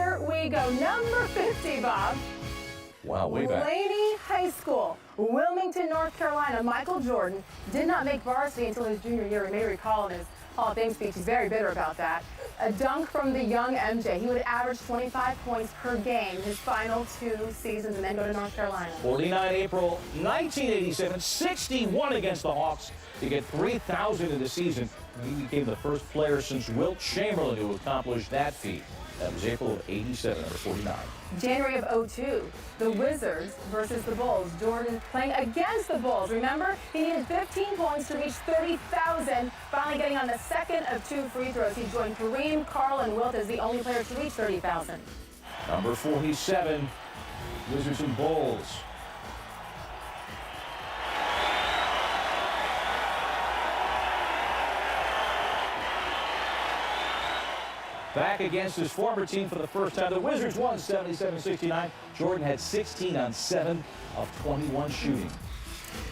here we go. Number 50, Bob. Wow, way back. Laney High School, Wilmington, North Carolina. Michael Jordan did not make varsity until his junior year. You may recall in his Hall of Fame speech, he's very bitter about that. A dunk from the young MJ. He would average 25 points per game his final 2 seasons and then go to North Carolina. 49 April 1987, 61 against the Hawks to get 3,000 in the season. He became the first player since Wilt Chamberlain to accomplish that feat. That was April of 87, number 49. January of 02, the Wizards versus the Bulls. Jordan playing against the Bulls. Remember, he needed 15 points to reach 30,000, finally getting on the second of 2 free throws. He joined Kareem, Karl, and Wilt as the only player to reach 30,000. Number 47, Wizards and Bulls. Back against his former team for the first time. The Wizards won 77-69. Jordan had 16 on 7 of 21 shooting.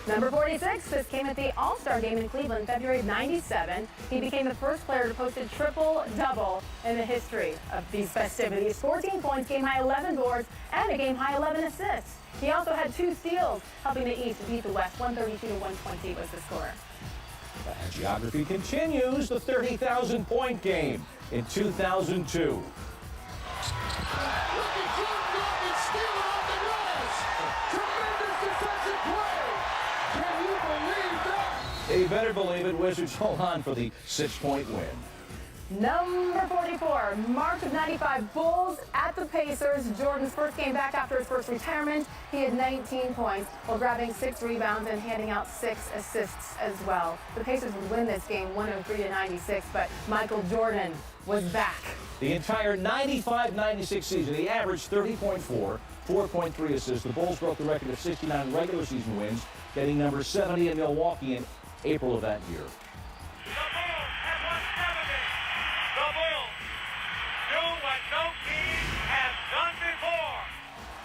Number 46, this came at the All-Star game in Cleveland, February of 97. He became the first player to post a triple-double in the history of these festivities. 14 points, game-high 11 boards, and a game-high 11 assists. He also had 2 steals, helping the East beat the West. 132-120 was the score. And geography continues. The 30,000-point game in 2002. You better believe it. Wizards hold on for the 6-point win. Number 44, March of 95, Bulls at the Pacers. Jordan's first game back after his first retirement. He had 19 points while grabbing 6 rebounds and handing out 6 assists as well. The Pacers would win this game 103-96, but Michael Jordan was back. The entire 95-96 season, he averaged 30.4, 4.3 assists. The Bulls broke the record of 69 regular season wins, getting number 70 in Milwaukee in April of that year.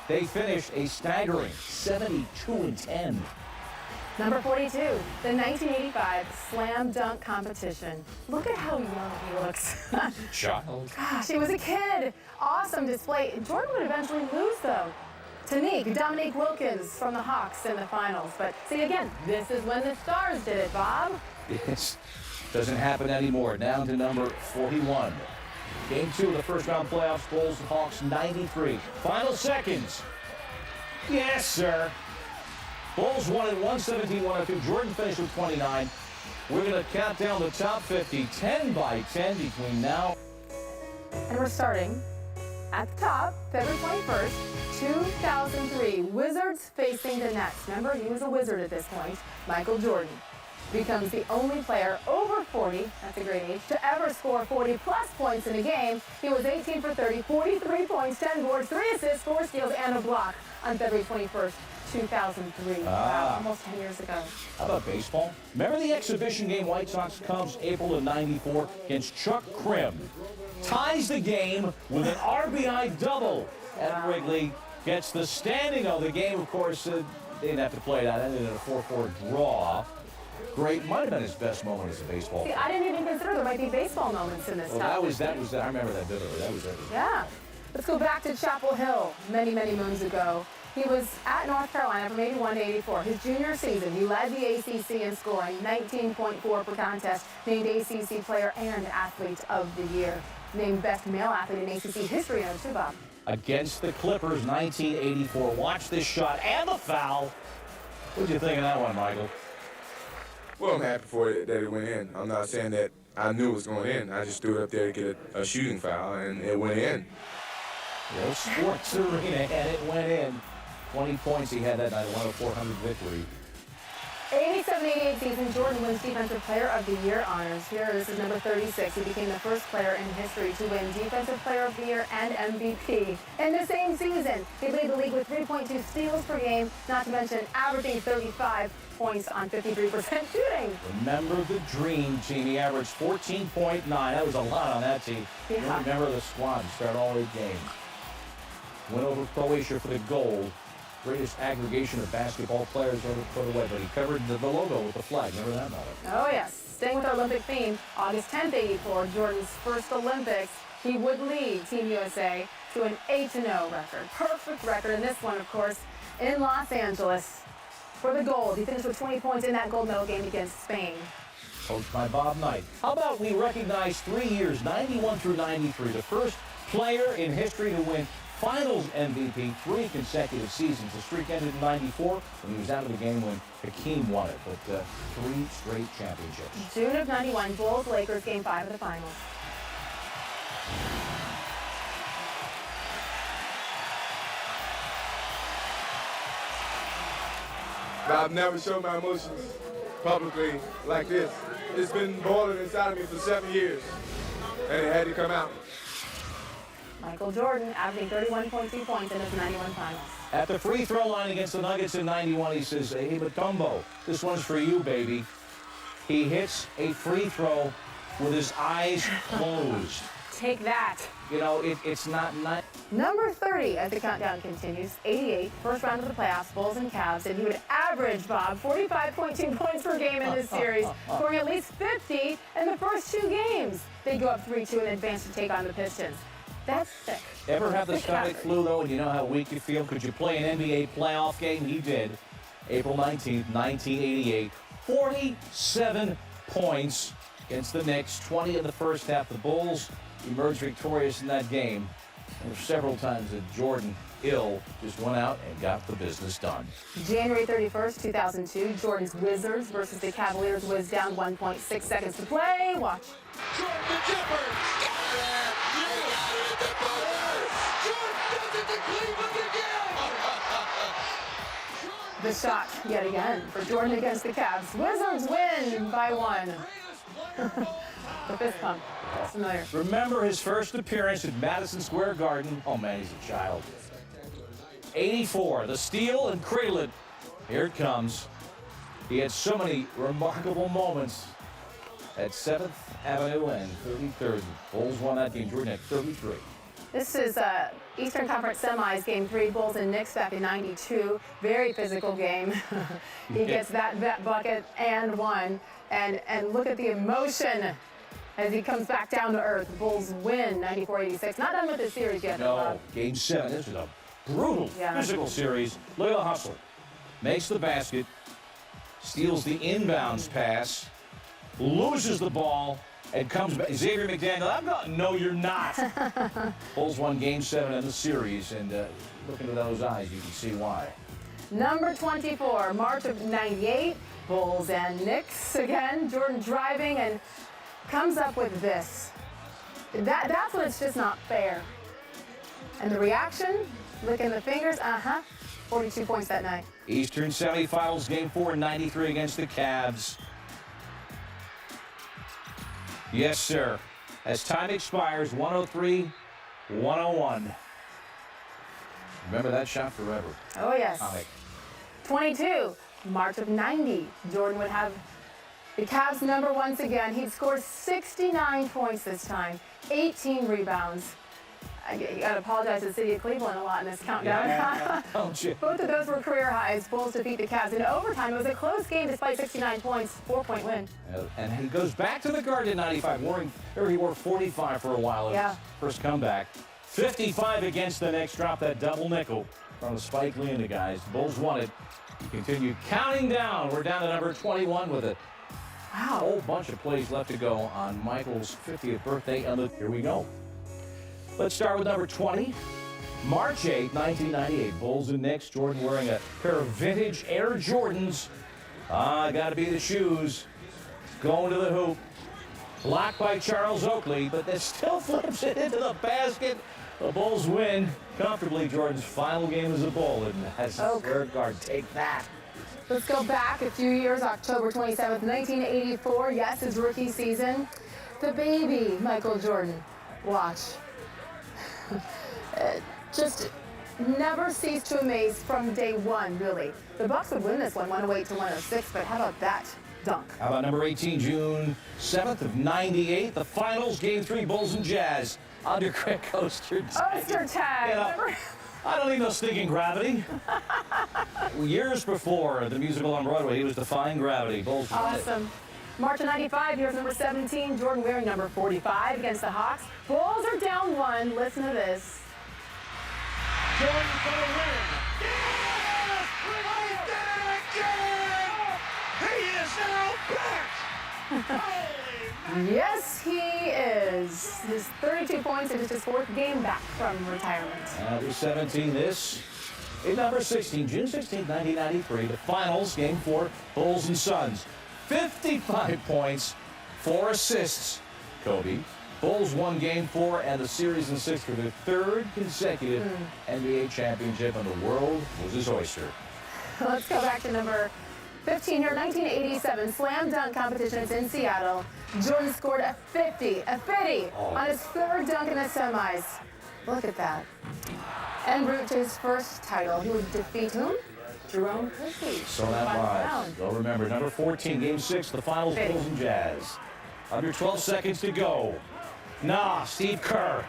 They finished a staggering 72-10. Number 42, the 1985 Slam Dunk Competition. Look at how young he looks. Child. Gosh, he was a kid. Awesome display. Jordan would eventually lose, though. to Dominique Wilkins from the Hawks in the finals. But see, again, this is when the Stars did it, Bob. Yes, doesn't happen anymore. Down to number 41. Game 2 of the first round playoffs, Bulls and Hawks 93. Final seconds. Yes, sir. Bulls won at 117-102. Jordan finished with 29. We're going to count down the top 50, 10 by 10 between now. And we're starting at the top, February 21st, 2003. Wizards facing the Nets. Remember, he was a Wizard at this point. Michael Jordan becomes the only player over 40, that's a great age, to ever score 40-plus points in a game. He was 18 for 30, 43 points, 10 boards, 3 assists, 4 steals, and a block on February 21st, 2003. Wow, almost 10 years ago. How about baseball? Remember the exhibition game White Sox Cubs April of '94 against Chuck Krim? Ties the game with an RBI double at Wrigley. Gets the standing of the game. Of course, they didn't have to play it out. Ended in a 4-4 draw. Great, might have been his best moment as a baseball player. See, I didn't even consider there might be baseball moments in this stuff. That was. I remember that vividly. That was everything. Yeah. Let's go back to Chapel Hill many, many moons ago. He was at North Carolina from 81 to 84. His junior season, he led the ACC in scoring, 19.4 per contest, named ACC Player and Athlete of the Year, named Best Male Athlete in ACC history on too, Bob. Against the Clippers, 1984. Watch this shot and the foul. What'd you think of that one, Michael? Well, I'm happy for it that it went in. I'm not saying that I knew it was going in. I just threw it up there to get a shooting foul, and it went in. The Sports Arena, and it went in. 20 points he had that night, a 104-100 victory. 87-88 season, Jordan wins Defensive Player of the Year honors. Here, this is number 36. He became the first player in history to win Defensive Player of the Year and MVP. In the same season, he led the league with 3.2 steals per game, not to mention averaging 35 points on 53% shooting. Remember the Dream Team. He averaged 14.9. That was a lot on that team. Yeah. Remember the squad. Start all 8 games. Went over Croatia for the gold. Greatest aggregation of basketball players ever put away, but he covered the logo with the flag. Remember that, Molly? Oh, yes. Staying with our Olympic theme, August 10th, 84, Jordan's first Olympics, he would lead Team USA to an 8-0 record. Perfect record in this one, of course, in Los Angeles. For the gold, he finished with 20 points in that gold medal game against Spain. Coached by Bob Knight. How about we recognize 3 years, 91 through 93, the first player in history to win Finals MVP 3 consecutive seasons. The streak ended in 94 when he was out of the game when Hakeem won it, but 3 straight championships. June of 91, Bulls-Lakers Game 5 of the Finals. I've never shown my emotions publicly like this. It's been boiling inside of me for 7 years, and it had to come out. Michael Jordan averaging 31.2 points in his 91 Finals. At the free throw line against the Nuggets in 91, he says, "Hey, Mutombo, this one's for you, baby." He hits a free throw with his eyes closed. Take that. You know, it's not... Number 30 as the countdown continues, 88, first round of the playoffs, Bulls and Cavs, and he would average, Bob, 45.2 points per game in this series, scoring at least 50 in the first 2 games. They go up 3-2 and advance to take on the Pistons. That's sick. Ever have the stomach flu, though, and you know how weak you feel? Could you play an NBA playoff game? He did. April 19th, 1988, 47 points against the Knicks, 20 in the first half. The Bulls emerged victorious in that game. There were several times that Jordan, ill, just went out and got the business done. January 31st, 2002, Jordan's Wizards versus the Cavaliers was down 1.6 seconds to play. Watch. Jordan the Jumper. The shot yet again for Jordan against the Cavs. Wizards win by 1. The fist pump. That's familiar. Remember his first appearance at Madison Square Garden? Oh, man, he's a child. 84, the steal and cradle it. Here it comes. He had so many remarkable moments at 7th Avenue and 33rd. Bulls won that game. Jordan at 33. This is Eastern Conference Semis, Game 3, Bulls and Knicks back in 92. Very physical game. He gets that bucket and one. And look at the emotion as he comes back down to earth. The Bulls win 94-86. Not done with the series yet. No, Game 7. This is a brutal physical series. Look at the hustle. Makes the basket. Steals the inbounds pass. Loses the ball. And comes back. Xavier McDaniel, I'm not. No, you're not. Bulls won Game 7 in the series. And look into those eyes. You can see why. Number 24, March of 98. Bulls and Knicks again. Jordan driving and comes up with this. That's when it's just not fair. And the reaction, licking the fingers, 42 points that night. Eastern semifinals, Game 4 in 93 against the Cavs. Yes, sir. As time expires, 103-101. Remember that shot forever. Oh, yes. Comic. 22, March of 90. Jordan would have the Cavs number once again. He'd score 69 points this time, 18 rebounds. I got to apologize to the city of Cleveland a lot in this countdown. Yeah, don't you? Both of those were career highs. Bulls defeat the Cavs in overtime. It was a close game despite 69 points, 4-point win. And he goes back to the Garden in 95. He wore 45 for a while in his first comeback. 55 against the Knicks. Dropped that double nickel from Spike Lee and the guys. The Bulls won it. Continue counting down. We're down to number 21 with a whole bunch of plays left to go on Michael's 50th birthday. And here we go. Let's start with number 20. March 8, 1998. Bulls and Knicks. Jordan wearing a pair of vintage Air Jordans. Gotta be the shoes. Going to the hoop. Blocked by Charles Oakley, but that still flips it into the basket. The Bulls win comfortably. Jordan's final game as a Bull in Madison Square Garden. Take that. Let's go back a few years, October 27th, 1984. Yes, his rookie season. The baby, Michael Jordan. Watch. Just never ceased to amaze from day one, really. The Bucks would win this one, 108-106, but how about that dunk? How about number 18, June 7th of 98, the finals, Game 3, Bulls and Jazz. Under Craig Oster. Oster tag. You know, I don't need no stinking gravity. Years before the musical on Broadway, he was defying gravity. Bulls won it. Awesome. March of 95, here's number 17, Jordan wearing number 45 against the Hawks. Bulls are down 1. Listen to this. Jordan for the win. Yes! He did it again! He is now back! Holy Yes, he is. His 32 points and it's his 4th game back from retirement. Number 17, this is number 16, June 16, 1993, the finals, Game 4, Bulls and Suns. 55 points, 4 assists, Kobe. Bulls won Game 4 and the series in 6 for their 3rd consecutive NBA championship, and the world was his oyster. Let's go back to number 15 here, 1987 slam dunk competition. It's in Seattle. Jordan scored a 50 on his 3rd dunk in the semis. Look at that. En route to his first title, he would defeat whom? Jerome Christie. So that was. You'll remember number 14, Game 6, the finals, Bulls and Jazz. Under 12 seconds to go. Nah, Steve Kerr.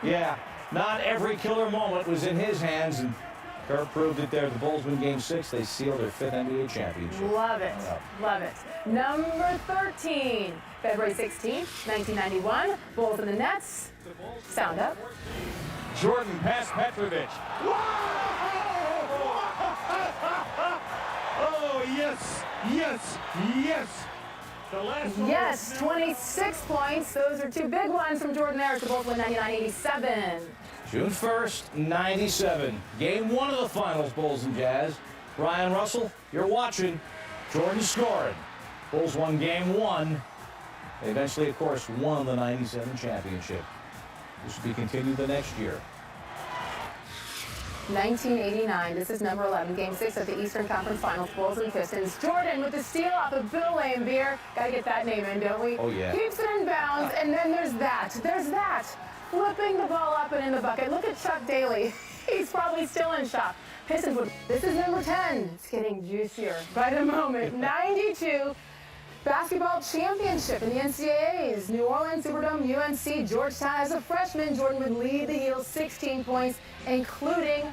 Yeah, not every killer moment was in his hands, and Kerr proved it there. The Bulls win Game 6. They seal their 5th NBA championship. Love it. Love it. Number 13, February 16th, 1991. Bulls and the Nets. Sound up. Jordan past Petrovic. Oh, yes, yes, yes. The last one. Yes, 26 points. Those are 2 big ones from Jordan there. The Bulls win 99-87. June 1st, 97. Game 1 of the finals, Bulls and Jazz. Ryan Russell, you're watching. Jordan scoring. Bulls won Game 1. They eventually, of course, won the 97 championship. This will be continued the next year. 1989, this is number 11, Game 6 of the Eastern Conference Finals, Bulls and Pistons. Jordan with the steal off of Bill Laimbeer. Gotta get that name in, don't we? Oh, yeah. Keeps it in bounds, and then there's that. Flipping the ball up and in the bucket. Look at Chuck Daly. He's probably still in shock. Pistons would. This is number 10. It's getting juicier by the moment. 92. Basketball championship in the NCAAs. New Orleans, Superdome, UNC, Georgetown. As a freshman, Jordan would lead the Heels 16 points, including,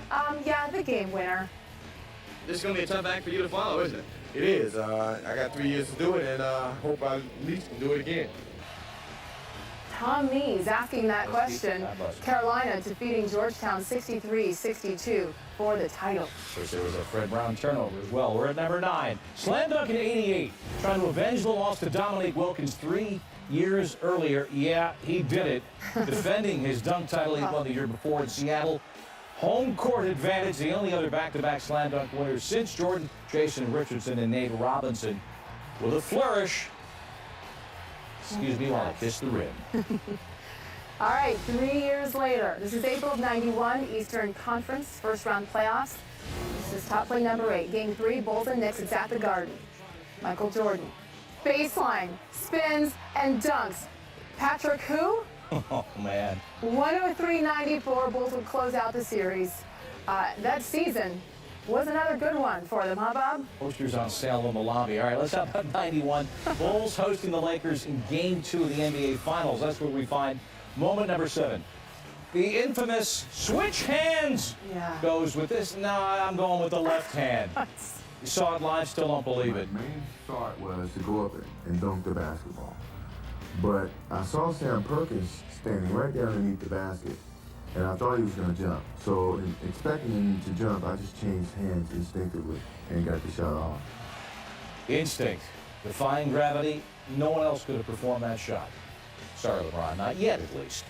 the game winner. This is going to be a tough act for you to follow, isn't it? It is. I got 3 years to do it, and hope I at least can do it again. Tom Mees asking that question. Carolina defeating Georgetown 63-62 for the title. Of course, there was a Fred Brown turnover as well. We're at number 9. Slam dunk in 88. Trying to avenge the loss to Dominique Wilkins 3 years earlier. Yeah, he did it. Defending his dunk title he won the year before in Seattle. Home court advantage, the only other back-to-back slam dunk winners since Jordan, Jason Richardson, and Nate Robinson. With a flourish. Excuse me while I kiss the rim. All right, 3 years later. This is April of 91, Eastern Conference, first round playoffs. This is top play number 8. Game 3, Bulls and Knicks. It's at the Garden. Michael Jordan. Baseline, spins, and dunks. Patrick who? Oh, man. 103-94. Bulls would close out the series. That season was another good one for them, huh, Bob? Posters on sale in the lobby. All right, let's talk about 91. Bulls hosting the Lakers in Game 2 of the NBA Finals. That's where we find moment number 7. The infamous switch hands goes with this. No, I'm going with the left hand. You saw it live, still don't believe it. My main thought was to go up and dunk the basketball. But I saw Sam Perkins standing right there underneath the basket, and I thought he was going to jump. So, expecting him to jump, I just changed hands instinctively and got the shot off. Instinct. Defying gravity. No one else could have performed that shot. Sorry, LeBron. Not yet, at least.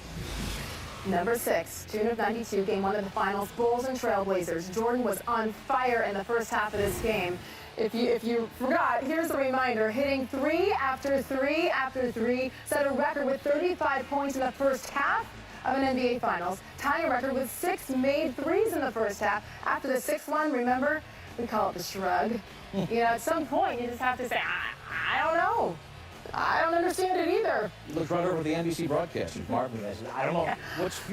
Number 6, June of 92, Game 1 of the Finals, Bulls and Trailblazers. Jordan was on fire in the first half of this game. If you forgot, here's a reminder. Hitting 3 after 3 after 3, set a record with 35 points in the first half of an NBA Finals, tying a record with 6 made threes in the first half. After the 6th one, remember, we call it the shrug. At some point, you just have to say, I don't know. I don't understand it either. You looked right over the NBC broadcasters, Martin. I said, I don't know.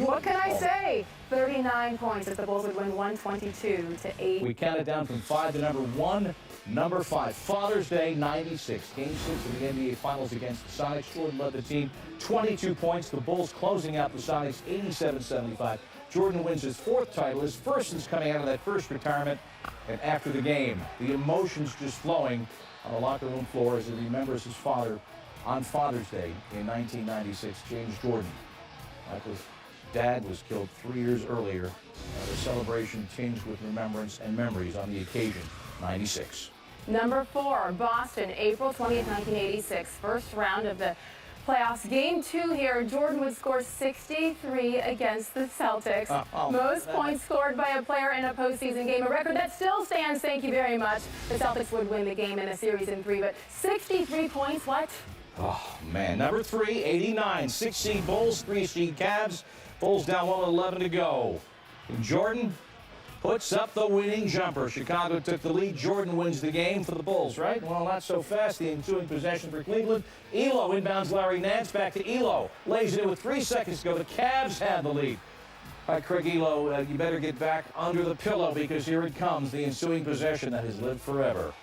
What can I say? 39 points as the Bulls would win 122-8. We counted down from 5 to number 1. Number 5, Father's Day, 96. Game 6 of the NBA Finals against the Sonics. Jordan led the team, 22 points. The Bulls closing out the Sonics, 87-75. Jordan wins his 4th title, his first since coming out of that first retirement. And after the game, the emotions just flowing. on the locker room floor as he remembers his father on Father's Day in 1996, James Jordan. Michael's dad was killed 3 years earlier, and the celebration tinged with remembrance and memories on the occasion, 96. Number 4, Boston, April 20th, 1986. First round of the playoffs. Game 2 here, Jordan would score 63 against the Celtics. Most points scored by a player in a postseason game, a record that still stands, thank you very much. The Celtics would win the game in a series in 3, but 63 points, what? Oh, man. Number 3, 89. 6 seed Bulls, 3 seed Cavs. Bulls down 1:11 to go. And Jordan puts up the winning jumper. Chicago took the lead. Jordan wins the game for the Bulls, right? Well, not so fast. The ensuing possession for Cleveland. Elo inbounds Larry Nance. Back to Elo. Lays it in with 3 seconds to go. The Cavs have the lead. All right, Craig Elo, you better get back under the pillow because here it comes. The ensuing possession that has lived forever.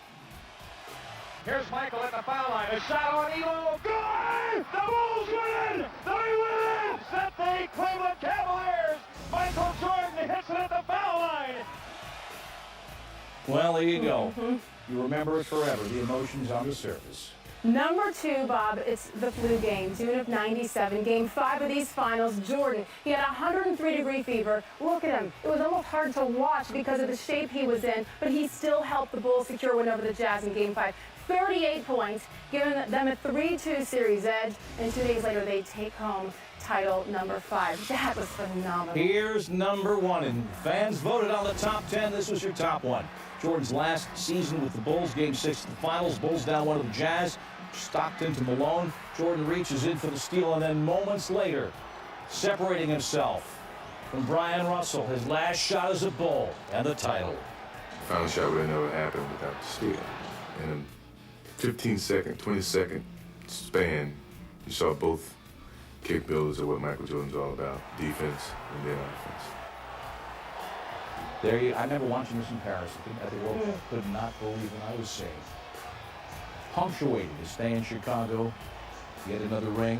Here's Michael at the foul line. A shot on Elo. Good! The Bulls win! They win! Set the Cleveland Cavaliers. Michael Jordan hits it at the foul line. Well, there you go. You remember it forever. The emotions on the surface. Number 2, Bob, it's the flu game, June of 97. Game 5 of these finals, Jordan. He had 103-degree fever. Look at him. It was almost hard to watch because of the shape he was in, but he still helped the Bulls secure win over the Jazz in Game 5. 38 points, giving them a 3-2 series edge, and 2 days later they take home title number 5. That was phenomenal. Here's number 1, and fans voted on the top 10. This was your top 1. Jordan's last season with the Bulls, Game 6 of the finals. Bulls down 1 to the Jazz. Stockton to Malone. Jordan reaches in for the steal, and then moments later, separating himself from Brian Russell, his last shot as a Bull, and the title. Final shot would have never happened without the steal. In a 15-second, 20-second span, you saw both capabilities of what Michael Jordan's all about, defense and then offense. I remember watching this in Paris at the World Cup. Could not believe what I was seeing. Punctuated to stay in Chicago, get another ring.